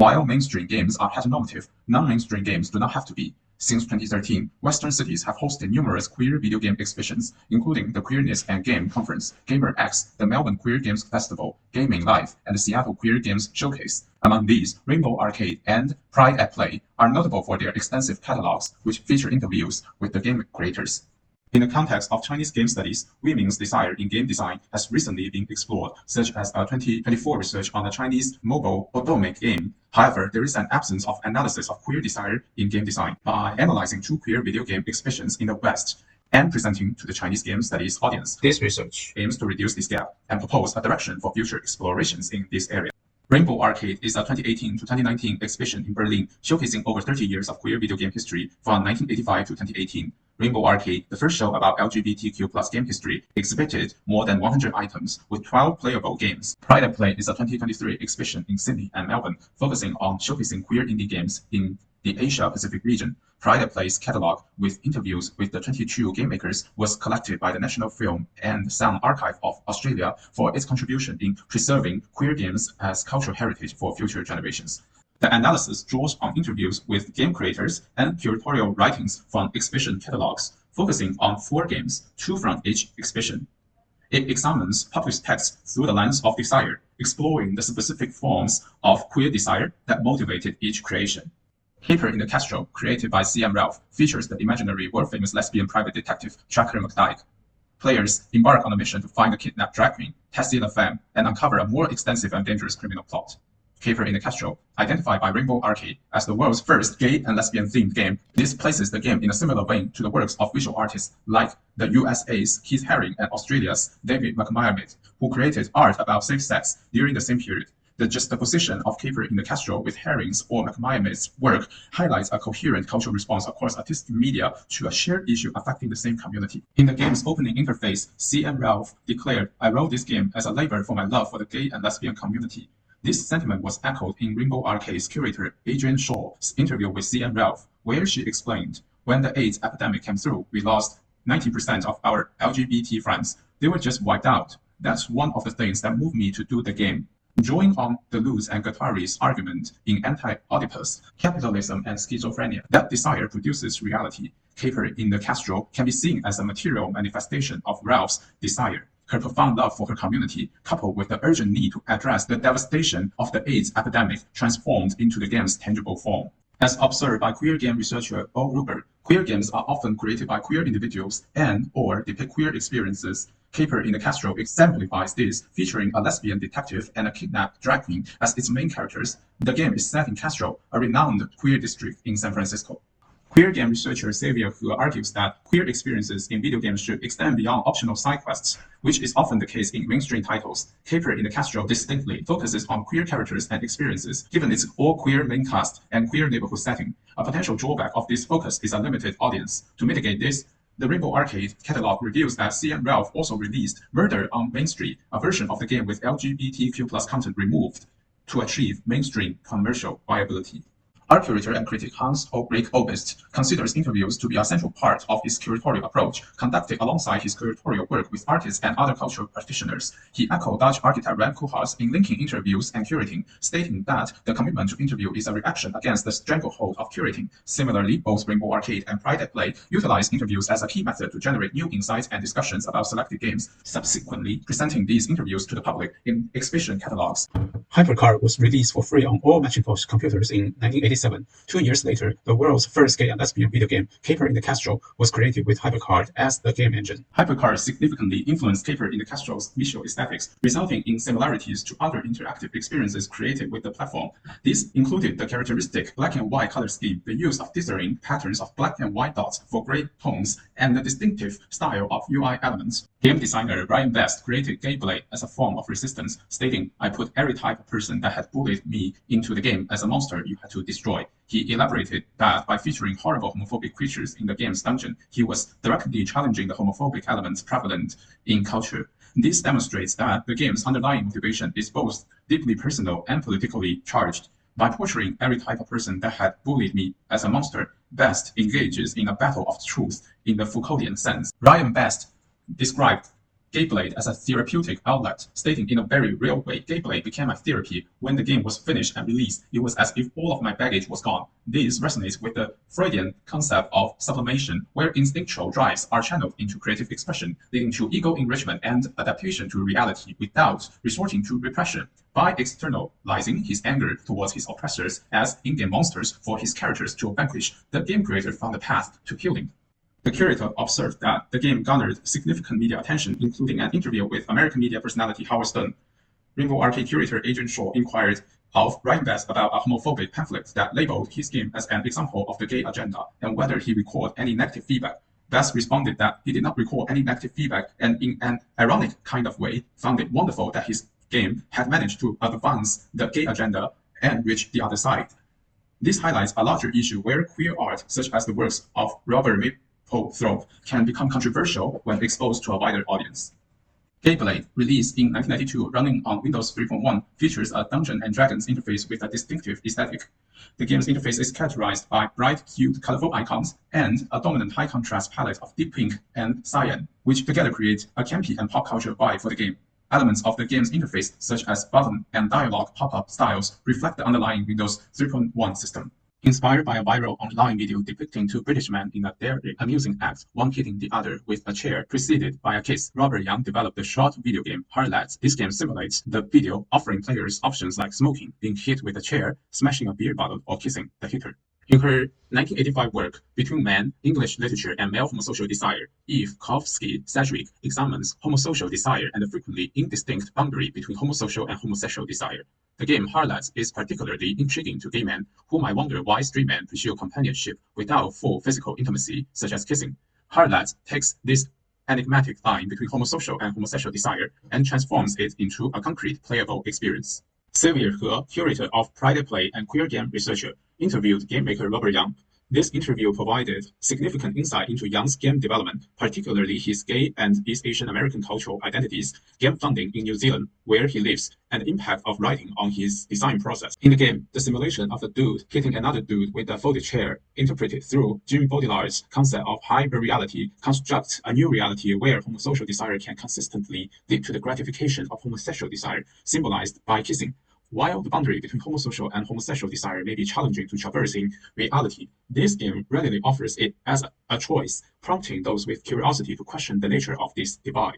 While mainstream games are heteronormative, non-mainstream games do not have to be. Since 2013, Western cities have hosted numerous queer video game exhibitions, including the Queerness and Game Conference, GamerX, the Melbourne Queer Games Festival, Gaming Live, and the Seattle Queer Games Showcase. Among these, Rainbow Arcade and Pride at Play are notable for their extensive catalogs, which feature interviews with the game creators. In the context of Chinese game studies, women's desire in game design has recently been explored, such as a 2024 research on a Chinese mobile automatic game. However, there is an absence of analysis of queer desire in game design. By analyzing two queer video game exhibitions in the West and presenting to the Chinese game studies audience, this research aims to reduce this gap and propose a direction for future explorations in this area. Rainbow Arcade is a 2018 to 2019 exhibition in Berlin, showcasing over 30 years of queer video game history from 1985 to 2018. Rainbow Arcade, the first show about LGBTQ+ game history, exhibited more than 100 items with 12 playable games. Pride at Play is a 2023 exhibition in Sydney and Melbourne, focusing on showcasing queer indie games in the Asia-Pacific region. Pride at Play's catalog, with interviews with the 22 game makers, was collected by the National Film and Sound Archive of Australia for its contribution in preserving queer games as cultural heritage for future generations. The analysis draws on interviews with game creators and curatorial writings from exhibition catalogs, focusing on 4 games, 2 from each exhibition. It examines published texts through the lens of desire, exploring the specific forms of queer desire that motivated each creation. Caper in the Castro, created by C.M. Ralph, features the imaginary world-famous lesbian private detective Tracker McDyke. Players embark on a mission to find a kidnapped drag queen, Tessie LaFemme, and uncover a more extensive and dangerous criminal plot. Caper in the Castro, identified by Rainbow Arcade as the world's first gay and lesbian-themed game, this places the game in a similar vein to the works of visual artists like the USA's Keith Haring and Australia's David McMichael, who created art about safe sex during the same period. The juxtaposition of Caper in the Castro with Haring's or McMichael's work highlights a coherent cultural response across artistic media to a shared issue affecting the same community. In the game's opening interface, C.M. Ralph declared, "I wrote this game as a labor for my love for the gay and lesbian community." This sentiment was echoed in Rainbow Arcade's curator Adrienne Shaw's interview with C.M. Ralph, where she explained, "When the AIDS epidemic came through, we lost 90% of our LGBT friends. They were just wiped out. That's one of the things that moved me to do the game." Drawing on Deleuze and Guattari's argument in Anti-Oedipus, Capitalism and Schizophrenia, that desire produces reality, Caper in the Castro can be seen as a material manifestation of Ralph's desire. Her profound love for her community, coupled with the urgent need to address the devastation of the AIDS epidemic, transformed into the game's tangible form. As observed by queer game researcher Bo Ruber, queer games are often created by queer individuals and/or depict queer experiences. Caper in the Castro exemplifies this, featuring a lesbian detective and a kidnapped drag queen as its main characters. The game is set in Castro, a renowned queer district in San Francisco. Queer game researcher Xavier Hu argues that queer experiences in video games should extend beyond optional side quests, which is often the case in mainstream titles. Caper in the Castro distinctly focuses on queer characters and experiences, given its all-queer main cast and queer neighborhood setting. A potential drawback of this focus is a limited audience. To mitigate this, the Rainbow Arcade catalog reveals that C.M. Ralph also released Murder on Main Street, a version of the game with LGBTQ+ content removed, to achieve mainstream commercial viability. Art curator and critic Hans Ulrich Obst considers interviews to be a central part of his curatorial approach, conducted alongside his curatorial work with artists and other cultural practitioners. He echoed Dutch architect Rem Koolhaas in linking interviews and curating, stating that the commitment to interview is a reaction against the stranglehold of curating. Similarly, both Rainbow Arcade and Pride at Play utilize interviews as a key method to generate new insights and discussions about selected games, subsequently presenting these interviews to the public in exhibition catalogs. Hypercar was released for free on all Macintosh computers in 1987. 2 years later, the world's first gay and lesbian video game, Caper in the Castro, was created with Hypercard as the game engine. Hypercard significantly influenced Caper in the Castro's visual aesthetics, resulting in similarities to other interactive experiences created with the platform. These included the characteristic black and white color scheme, the use of dithering patterns of black and white dots for gray tones, and the distinctive style of UI elements. Game designer Ryan Best created gameplay as a form of resistance, stating, "I put every type of person that had bullied me into the game as a monster you had to destroy." He elaborated that by featuring horrible homophobic creatures in the game's dungeon, he was directly challenging the homophobic elements prevalent in culture. This demonstrates that the game's underlying motivation is both deeply personal and politically charged. By portraying every type of person that had bullied me as a monster, Best engages in a battle of truth in the Foucauldian sense. Ryan Best described Gameblade as a therapeutic outlet, stating in a very real way, Gameblade became my therapy. When the game was finished and released, it was as if all of my baggage was gone. This resonates with the Freudian concept of sublimation, where instinctual drives are channeled into creative expression, leading to ego enrichment and adaptation to reality without resorting to repression. By externalizing his anger towards his oppressors as in-game monsters for his characters to vanquish, the game creator found a path to healing. The curator observed that the game garnered significant media attention, including an interview with American media personality Howard Stern. Rainbow Arcade curator Agent Zhou inquired of Ryan Bass about a homophobic pamphlet that labeled his game as an example of the gay agenda and whether he recalled any negative feedback. Bass responded that he did not recall any negative feedback and in an ironic kind of way found it wonderful that his game had managed to advance the gay agenda and reach the other side. This highlights a larger issue where queer art, such as the works of Robert Mapplethorpe, can become controversial when exposed to a wider audience. Gameblade, released in 1992, running on Windows 3.1, features a Dungeons and Dragons interface with a distinctive aesthetic. The game's interface is characterized by bright, cute, colorful icons and a dominant high-contrast palette of deep pink and cyan, which together create a campy and pop culture vibe for the game. Elements of the game's interface, such as button and dialogue pop-up styles, reflect the underlying Windows 3.1 system. Inspired by a viral online video depicting two British men in a daring, amusing act, one hitting the other with a chair preceded by a kiss, Robert Young developed the short video game Hard Lads. This game simulates the video, offering players options like smoking, being hit with a chair, smashing a beer bottle, or kissing the hitter. In her 1985 work, Between Man, English Literature and Male Homosocial Desire, Eve Kofsky-Sedgwick examines homosocial desire and the frequently indistinct boundary between homosocial and homosexual desire. The game Hard Lads is particularly intriguing to gay men who might wonder why straight men pursue companionship without full physical intimacy, such as kissing. Hard Lads takes this enigmatic line between homosocial and homosexual desire and transforms it into a concrete, playable experience. Xavier He, curator of Pride Play and queer game researcher, interviewed game maker Robert Young. This interview provided significant insight into Young's game development, particularly his gay and East Asian American cultural identities, game funding in New Zealand, where he lives, and the impact of writing on his design process. In the game, the simulation of a dude hitting another dude with a folded chair, interpreted through Jim Baudelaire's concept of hyper-reality, constructs a new reality where homosocial desire can consistently lead to the gratification of homosexual desire, symbolized by kissing. While the boundary between homosocial and homosexual desire may be challenging to traverse in reality, this game readily offers it as a choice, prompting those with curiosity to question the nature of this divide.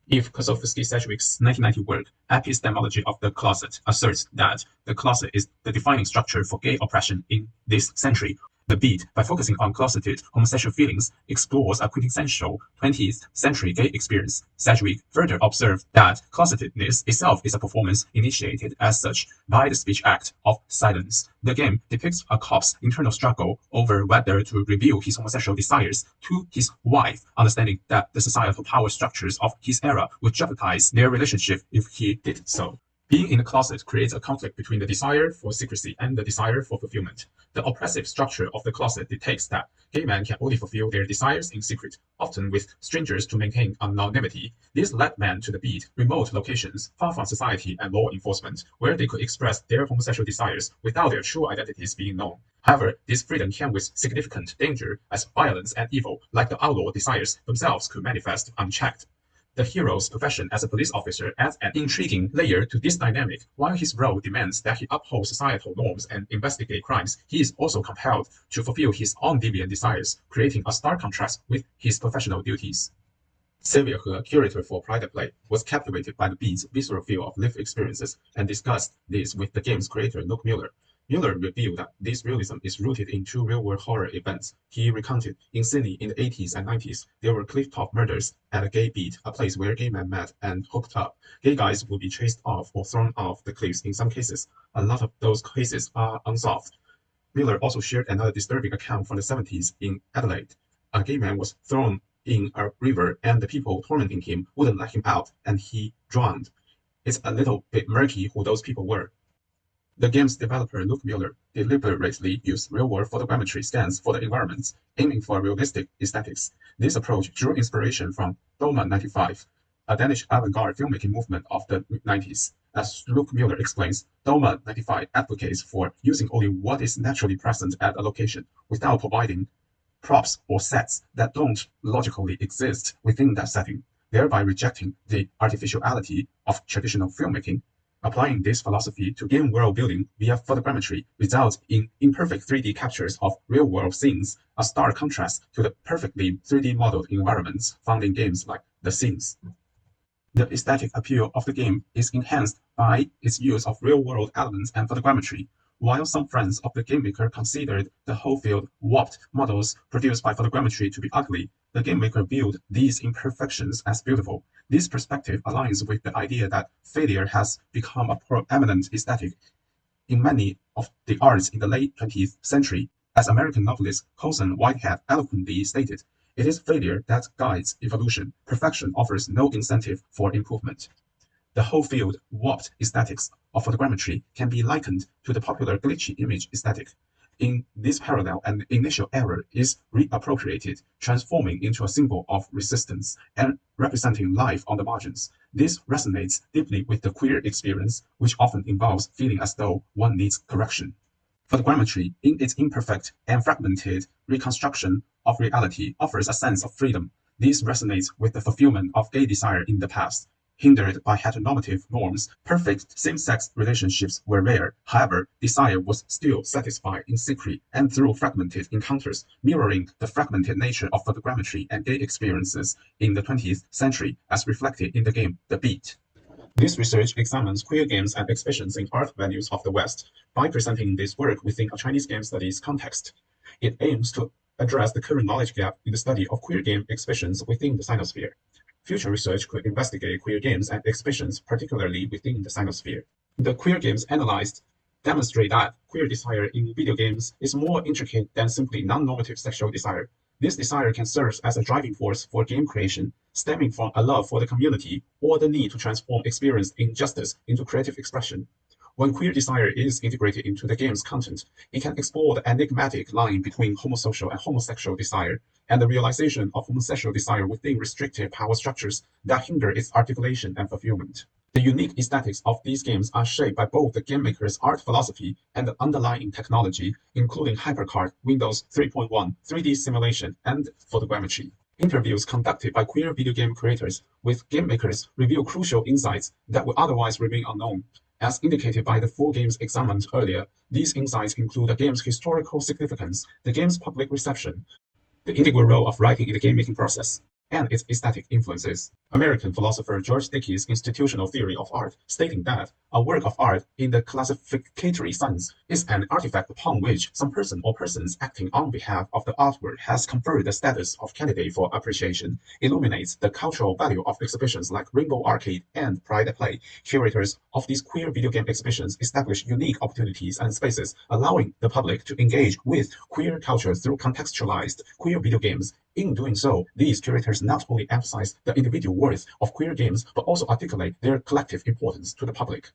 Eve Kosofsky-Sedgwick's 1990 work, Epistemology of the Closet, asserts that the closet is the defining structure for gay oppression in this century. The Beat, by focusing on closeted homosexual feelings, explores a quintessential 20th century gay experience. Sedgwick further observed that closetedness itself is a performance initiated as such by the speech act of silence. The game depicts a cop's internal struggle over whether to reveal his homosexual desires to his wife, understanding that the societal power structures of his era would jeopardize their relationship if he did so. Being in the closet creates a conflict between the desire for secrecy and the desire for fulfillment. The oppressive structure of the closet dictates that gay men can only fulfill their desires in secret, often with strangers to maintain anonymity. This led men to the Beat, remote locations, far from society and law enforcement, where they could express their homosexual desires without their true identities being known. However, this freedom came with significant danger, as violence and evil, like the outlaw desires themselves, could manifest unchecked. The hero's profession as a police officer adds an intriguing layer to this dynamic. While his role demands that he uphold societal norms and investigate crimes, he is also compelled to fulfill his own deviant desires, creating a stark contrast with his professional duties. Xavier He, curator for Pride Play, was captivated by the Beat's visceral feel of lived experiences and discussed this with the game's creator Luke Miller. Miller revealed that this realism is rooted in two real-world horror events. He recounted, in Sydney in the 80s and 90s, there were cliff-top murders at a gay beat, a place where gay men met and hooked up. Gay guys would be chased off or thrown off the cliffs in some cases. A lot of those cases are unsolved. Miller also shared another disturbing account from the 70s in Adelaide. A gay man was thrown in a river and the people tormenting him wouldn't let him out and he drowned. It's a little bit murky who those people were. The game's developer Luke Miller deliberately used real-world photogrammetry scans for the environments, aiming for realistic aesthetics. This approach drew inspiration from Doma 95, a Danish avant-garde filmmaking movement of the mid-90s. As Luke Miller explains, Doma 95 advocates for using only what is naturally present at a location, without providing props or sets that don't logically exist within that setting. thereby rejecting the artificiality of traditional filmmaking. Applying this philosophy to game world building via photogrammetry results in imperfect 3D captures of real-world scenes, a stark contrast to the perfectly 3D modeled environments found in games like The Sims. The aesthetic appeal of the game is enhanced by its use of real-world elements and photogrammetry. While some friends of the game maker considered the whole-field warped models produced by photogrammetry to be ugly, the game maker viewed these imperfections as beautiful. This perspective aligns with the idea that failure has become a prominent aesthetic in many of the arts in the late 20th century. As American novelist Colson Whitehead eloquently stated, it is failure that guides evolution. Perfection offers no incentive for improvement. The whole field warped aesthetics of photogrammetry can be likened to the popular glitchy image aesthetic. In this parallel, an initial error is reappropriated, transforming into a symbol of resistance and representing life on the margins. This resonates deeply with the queer experience, which often involves feeling as though one needs correction. Photogrammetry, in its imperfect and fragmented reconstruction of reality, offers a sense of freedom. This resonates with the fulfillment of gay desire in the past. Hindered by heteronormative norms, perfect same-sex relationships were rare. However, desire was still satisfied in secret and through fragmented encounters, mirroring the fragmented nature of photogrammetry and gay experiences in the 20th century, as reflected in the game The Beat. This research examines queer games and exhibitions in art venues of the West by presenting this work within a Chinese game studies context. It aims to address the current knowledge gap in the study of queer game exhibitions within the Sinosphere. Future research could investigate queer games and exhibitions, particularly within the Sinosphere. The queer games analyzed demonstrate that queer desire in video games is more intricate than simply non-normative sexual desire. This desire can serve as a driving force for game creation, stemming from a love for the community or the need to transform experienced injustice into creative expression. When queer desire is integrated into the game's content, it can explore the enigmatic line between homosocial and homosexual desire, and the realization of homosexual desire within restricted power structures that hinder its articulation and fulfillment. The unique aesthetics of these games are shaped by both the game maker's art philosophy and the underlying technology, including HyperCard, Windows 3.1, 3D simulation, and photogrammetry. Interviews conducted by queer video game creators with game makers reveal crucial insights that would otherwise remain unknown. As indicated by the 4 games examined earlier, these insights include the game's historical significance, the game's public reception, the integral role of writing in the game-making process, and its aesthetic influences. American philosopher George Dickey's institutional theory of art, stating that a work of art in the classificatory sense is an artifact upon which some person or persons acting on behalf of the artwork has conferred the status of candidate for appreciation, illuminates the cultural value of exhibitions like Rainbow Arcade and Pride at Play. Curators of these queer video game exhibitions establish unique opportunities and spaces, allowing the public to engage with queer culture through contextualized queer video games. In doing so, these curators not only emphasize the individual worth of queer games, but also articulate their collective importance to the public.